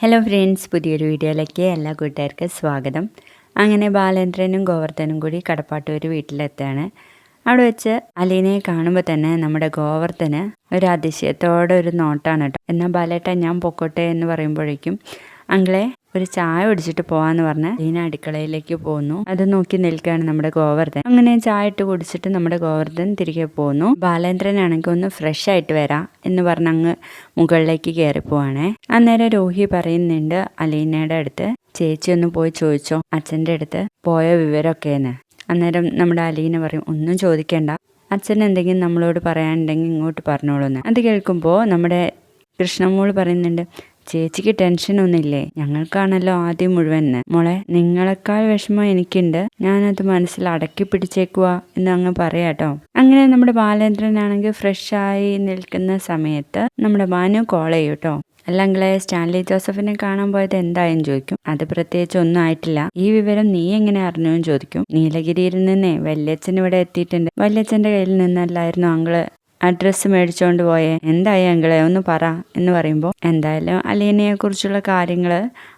Hello friends, പുതിയൊരു വീഡിയോയിലേക്ക് എല്ലാ കൂട്ടുകാർക്കും സ്വാഗതം. അങ്ങനെ ബാലേന്ദ്രനും ഗോവർദ്ധനും കൂടി കടപ്പാട്ടൂർ വീട്ടിലെത്താണ്. അവിടെ വെച്ച് അലീനയെ കാണുമ്പോൾ തന്നെ നമ്മുടെ ഗോവർദ്ധന് ഒരു അതിശയത്തോടെ ഒരു നോട്ടാണ് കേട്ടോ. എന്നാൽ ബാലേട്ട ഞാൻ പൊക്കോട്ടെ എന്ന് പറയുമ്പോഴേക്കും അങ്ങളെ ഒരു ചായ കുടിച്ചിട്ട് പോവാന്ന് പറഞ്ഞ് അലീന അടുക്കളയിലേക്ക് പോകുന്നു. അത് നോക്കി നിൽക്കുകയാണ് നമ്മുടെ ഗോവർദ്ധൻ. അങ്ങനെ ചായ ഇട്ട് കുടിച്ചിട്ട് നമ്മുടെ ഗോവർദ്ധൻ തിരികെ പോകുന്നു. ബാലേന്ദ്രനാണെങ്കിൽ ഒന്ന് ഫ്രഷ് ആയിട്ട് വരാം എന്ന് പറഞ്ഞ് അങ്ങ് മുകളിലേക്ക് കയറി പോവാണേ. അന്നേരം രോഹി പറയുന്നുണ്ട് അലീനയുടെ അടുത്ത്, ചേച്ചി ഒന്ന് പോയി ചോദിച്ചോ അച്ഛൻ്റെ അടുത്ത് പോയ വിവരമൊക്കെയെന്ന്. അന്നേരം നമ്മുടെ അലീന പറയും, ഒന്നും ചോദിക്കേണ്ട, അച്ഛൻ എന്തെങ്കിലും നമ്മളോട് പറയാനുണ്ടെങ്കിൽ ഇങ്ങോട്ട് പറഞ്ഞോളൂന്ന്. അത് കേൾക്കുമ്പോൾ നമ്മുടെ കൃഷ്ണമോൾ പറയുന്നുണ്ട്, ചേച്ചിക്ക് ടെൻഷനൊന്നുമില്ലേ, ഞങ്ങൾക്കാണല്ലോ ആദ്യം മുഴുവൻ. മോളെ, നിങ്ങളെക്കാൾ വിഷമം എനിക്കുണ്ട്, ഞാനത് മനസ്സിൽ അടക്കി പിടിച്ചേക്കുക എന്ന് അങ്ങ് പറയാട്ടോ. അങ്ങനെ നമ്മുടെ ബാലേന്ദ്രനാണെങ്കിൽ ഫ്രഷായി നിൽക്കുന്ന സമയത്ത് നമ്മുടെ ഭാനു കോൾ ചെയ്യും കേട്ടോ. അല്ലെങ്കിൽ സ്റ്റാൻലി ജോസഫിനെ കാണാൻ പോയത് എന്തായെന്ന് ചോദിക്കും. അത് പ്രത്യേകിച്ച് ഒന്നും ആയിട്ടില്ല, ഈ വിവരം നീ എങ്ങനെ അറിഞ്ഞു എന്ന് ചോദിക്കും. നീലഗിരിയിൽ നിന്നേ വല്യച്ഛൻ ഇവിടെ എത്തിയിട്ടുണ്ട്, വല്യച്ഛൻ്റെ കയ്യിൽ നിന്നല്ലായിരുന്നു അങ്ങള് അഡ്രസ്സ് മേടിച്ചോണ്ട് പോയേ, എന്തായി അങ്കിളെ ഒന്ന് പറ എന്ന് പറയുമ്പോൾ എന്തായാലും അലീനയെ കുറിച്ചുള്ള കാര്യങ്ങൾ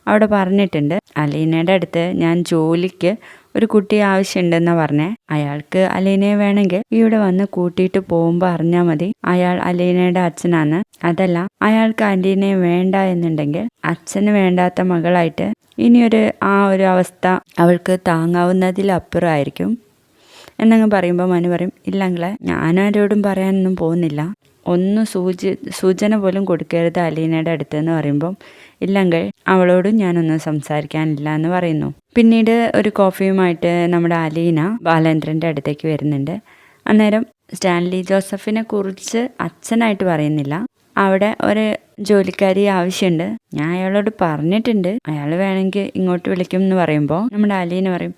അവിടെ പറഞ്ഞിട്ടുണ്ട്. അലീനയുടെ അടുത്ത് ഞാൻ ജോലിക്ക് ഒരു കുട്ടി ആവശ്യമുണ്ടെന്നാ പറഞ്ഞേ. അയാൾക്ക് അലീനയെ വേണമെങ്കിൽ ഇവിടെ വന്ന് കൂട്ടിയിട്ട് പോകുമ്പോൾ അറിഞ്ഞാൽ മതി അയാൾ അലീനയുടെ അച്ഛനാണ്. അതല്ല അയാൾക്ക് അലീനയെ വേണ്ട എന്നുണ്ടെങ്കിൽ അച്ഛന് വേണ്ടാത്ത മകളായിട്ട് ഇനിയൊരു ഒരു അവസ്ഥ അവൾക്ക് താങ്ങാവുന്നതിലപ്പുറമായിരിക്കും എന്നങ്ങ് പറയുമ്പോൾ മനു പറയും, ഇല്ലങ്ങളെ ഞാനാരോടും പറയാനൊന്നും പോകുന്നില്ല, ഒന്നും സൂചന പോലും കൊടുക്കരുത് അലീനയുടെ അടുത്ത് എന്ന് പറയുമ്പം ഇല്ലെങ്കിൽ അവളോടും ഞാനൊന്നും സംസാരിക്കാനില്ല എന്ന് പറയുന്നു. പിന്നീട് ഒരു കോഫിയുമായിട്ട് നമ്മുടെ അലീന ബാലേന്ദ്രൻ്റെ അടുത്തേക്ക് വരുന്നുണ്ട്. അന്നേരം സ്റ്റാൻലി ജോസഫിനെ കുറിച്ച് അച്ഛനായിട്ട് പറയുന്നില്ല, അവിടെ ഒരു ജോലിക്കാരി ആവശ്യമുണ്ട്, ഞാൻ അയാളോട് പറഞ്ഞിട്ടുണ്ട്, അയാൾ വേണമെങ്കിൽ ഇങ്ങോട്ട് വിളിക്കും എന്ന് പറയുമ്പോൾ നമ്മുടെ അലീന പറയും,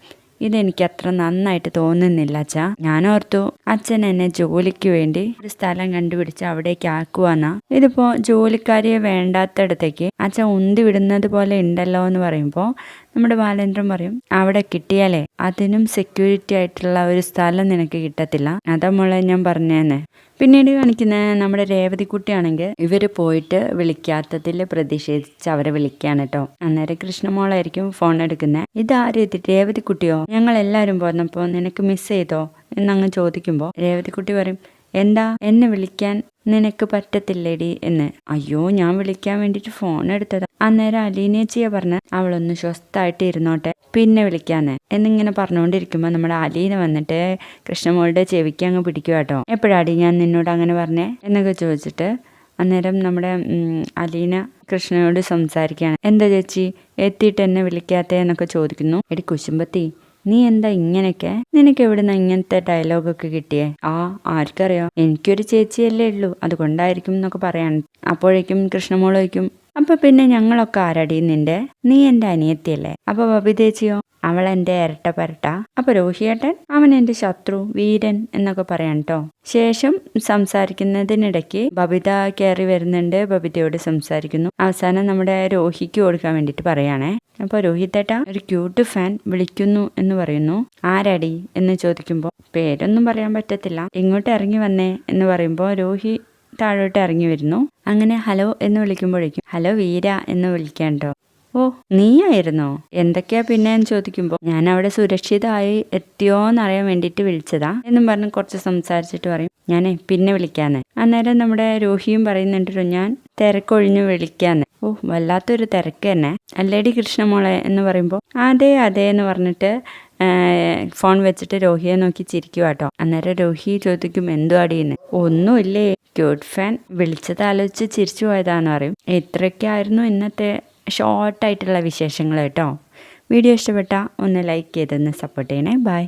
ഇതെനിക്ക് അത്ര നന്നായിട്ട് തോന്നുന്നില്ല അച്ഛാ. ഞാൻ ഓർത്തു അച്ഛൻ എന്നെ ജോലിക്ക് വേണ്ടി ഒരു സ്ഥലം കണ്ടുപിടിച്ച് അവിടേക്ക് ആക്കുവാന്നാ. ഇതിപ്പോ ജോലിക്കാരിയെ വേണ്ടാത്തടത്തേക്ക് അച്ഛൻ ഉന്തി വിടുന്നത് പോലെ ഉണ്ടല്ലോ എന്ന് പറയുമ്പോൾ നമ്മുടെ ബാലേന്ദ്രൻ പറയും, അവിടെ കിട്ടിയാലേ അതിനും സെക്യൂരിറ്റി ആയിട്ടുള്ള ഒരു സ്ഥലം നിനക്ക് കിട്ടത്തില്ല, അതാ മോളെ ഞാൻ പറഞ്ഞേന്നെ. പിന്നീട് കാണിക്കുന്ന നമ്മുടെ രേവതിക്കുട്ടിയാണെങ്കിൽ ഇവര് പോയിട്ട് വിളിക്കാത്തതിൽ പ്രതിഷേധിച്ച് അവരെ വിളിക്കാണ് കേട്ടോ. അന്നേരം കൃഷ്ണമോളായിരിക്കും ഫോൺ എടുക്കുന്നത്. ഇതാരും ഇത് രേവതിക്കുട്ടിയോ, ഞങ്ങൾ എല്ലാവരും പോന്നപ്പോൾ നിനക്ക് മിസ് ചെയ്തോ എന്നങ്ങ് ചോദിക്കുമ്പോൾ രേവതിക്കുട്ടി പറയും, എന്താ എന്നെ വിളിക്കാൻ നിനക്ക് പറ്റത്തില്ലേടി എന്ന്. അയ്യോ, ഞാൻ വിളിക്കാൻ വേണ്ടിയിട്ട് ഫോൺ എടുത്തതാ. അന്നേരം അലീനേച്ചിയെ പറഞ്ഞ് അവളൊന്ന് സ്വസ്ഥമായിട്ട് ഇരുന്നോട്ടെ പിന്നെ വിളിക്കാന്ന് എന്നിങ്ങനെ പറഞ്ഞുകൊണ്ടിരിക്കുമ്പോൾ നമ്മുടെ അലീന വന്നിട്ട് കൃഷ്ണമോളുടെ ചെവിക്ക് അങ്ങ് പിടിക്കുക കേട്ടോ. എപ്പോഴാടി ഞാൻ നിന്നോട് അങ്ങനെ പറഞ്ഞേ എന്നൊക്കെ ചോദിച്ചിട്ട് അന്നേരം നമ്മുടെ അലീന കൃഷ്ണനോട് സംസാരിക്കുകയാണ്. എന്താ ചേച്ചി എത്തിയിട്ട് എന്നെ വിളിക്കാത്തേ എന്നൊക്കെ ചോദിക്കുന്നു. എടി കുശുമ്പത്തി, നീ എന്താ ഇങ്ങനെയൊക്കെ, നിനക്ക് എവിടുന്ന ഇങ്ങനത്തെ ഡയലോഗൊക്കെ കിട്ടിയേ? ആർക്കറിയാം, എനിക്കൊരു ചേച്ചിയല്ലേ ഉള്ളൂ, അതുകൊണ്ടായിരിക്കും എന്നൊക്കെ പറയാൻ. അപ്പോഴേക്കും കൃഷ്ണമോൾ ചോദിക്കും, അപ്പൊ പിന്നെ ഞങ്ങളൊക്കെ ആരടി നിന്റെ, നീ എൻ്റെ അനിയത്തിയല്ലേ, അപ്പൊ ബബിതേച്ചിയോ, അവൾ എൻ്റെ ഇരട്ട പരട്ട, അപ്പൊ രോഹിയേട്ടൻ അവൻ എൻ്റെ ശത്രു വീരൻ എന്നൊക്കെ പറയാൻ കേട്ടോ. ശേഷം സംസാരിക്കുന്നതിനിടയ്ക്ക് ബബിത കയറി വരുന്നുണ്ട്, ബബിതയോട് സംസാരിക്കുന്നു. അവസാനം നമ്മുടെ രോഹിക്ക് കൊടുക്കാൻ വേണ്ടിയിട്ട് പറയാണേ. അപ്പോൾ രോഹിത്തേട്ട ഒരു ക്യൂട്ട് ഫാൻ വിളിക്കുന്നു എന്ന് പറയുന്നു. ആരാടി എന്ന് ചോദിക്കുമ്പോൾ പേരൊന്നും പറയാൻ പറ്റത്തില്ല, ഇങ്ങോട്ട് ഇറങ്ങി വന്നേ എന്ന് പറയുമ്പോൾ രോഹി താഴോട്ട് ഇറങ്ങി വരുന്നു. അങ്ങനെ ഹലോ എന്ന് വിളിക്കുമ്പോഴേക്കും ഹലോ വീര എന്ന് വിളിക്കാൻ കേട്ടോ. ഓ, നീയായിരുന്നോ, എന്തൊക്കെയാ പിന്നെ എന്ന് ചോദിക്കുമ്പോൾ ഞാൻ അവിടെ സുരക്ഷിതമായി എത്തിയോന്നറിയാൻ വേണ്ടിയിട്ട് വിളിച്ചതാ എന്നും പറഞ്ഞ് കുറച്ച് സംസാരിച്ചിട്ട് പറയും, ഞാനേ പിന്നെ വിളിക്കാന്ന്. അന്നേരം നമ്മുടെ രോഹിയും പറയുന്നുണ്ടല്ലോ, ഞാൻ തിരക്കൊഴിഞ്ഞു വിളിക്കാന്ന്. ഓ, വല്ലാത്തൊരു തിരക്ക് തന്നെ അല്ലേടി കൃഷ്ണമോളെ എന്ന് പറയുമ്പോൾ അതെ എന്ന് പറഞ്ഞിട്ട് ഫോൺ വെച്ചിട്ട് രോഹിയെ നോക്കി ചിരിക്കുക കേട്ടോ. അന്നേരം രോഹി ചോദിക്കും, എന്തു അടിയെന്ന്. ഒന്നുമില്ലേ, ക്യൂട്ട് ഫാൻ വിളിച്ചത് ആലോചിച്ച് ചിരിച്ചു പോയതാന്ന് പറയും. ഇത്രയൊക്കെയായിരുന്നു ഇന്നത്തെ ഷോർട്ടായിട്ടുള്ള വിശേഷങ്ങൾ കേട്ടോ. വീഡിയോ ഇഷ്ടപ്പെട്ടാൽ ഒന്ന് ലൈക്ക് ചെയ്തൊന്ന് സപ്പോർട്ട് ചെയ്യണേ. ബൈ.